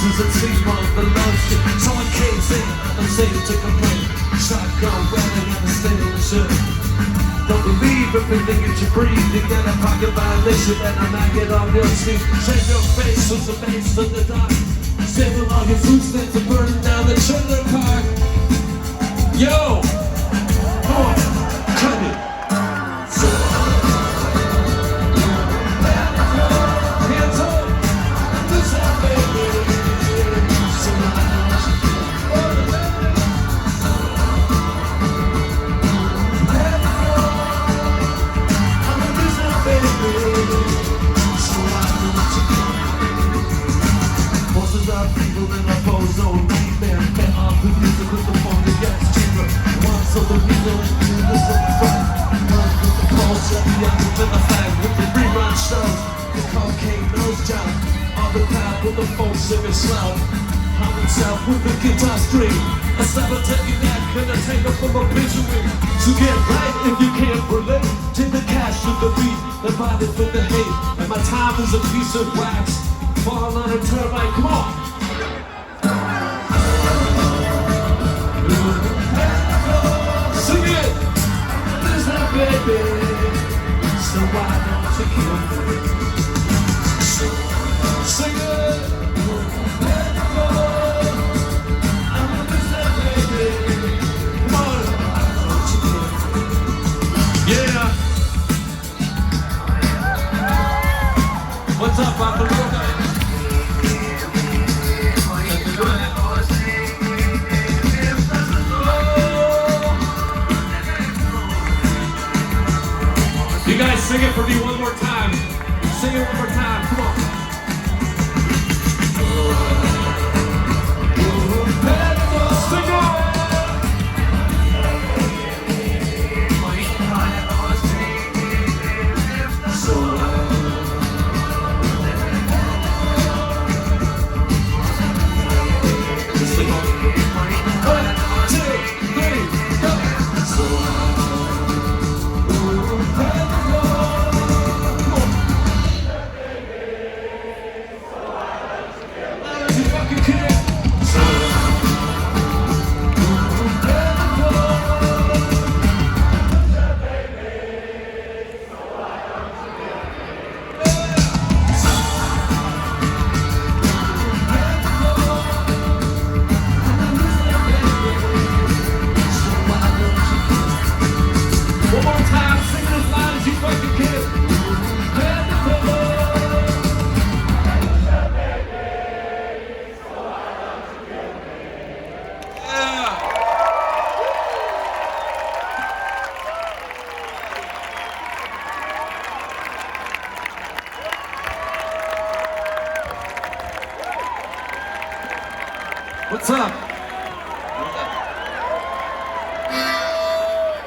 bruises and sleep on the love shit. Someone came in, I'm saying to complain. Shotgun wedding and a station. Don't believe everything that you breathe. You get a pocket violation and a maggot on your sleeve. Shave your face with the base of the dark. Saving all your food stamps and burning down the trailer park. Yo! Come on, cut it. Hands up! This is baby. People in a pose, no nightmare. Get off the music with the phone that gets cheaper. One so the needle and do this on the front. One with the pulse at the end of the flag with the rerun shows. The cocaine nose job. On the crowd with the folk singing slow. Hum himself with the guitar string. A slapper taking that gonna take up from obituary. So get right if you can't relate. Take the cash with the beat, the body for the hate. And my time is a piece of wax. Fall on a turbine, come on! Sing it! There's that baby, so why don't you kill me? Sing it! I'm gonna miss that baby. Come on! Why don't you kill me? Yeah! What's up, Papa? You guys sing it for me one more time. Sing it one more time. Come on. Sing it! What's up?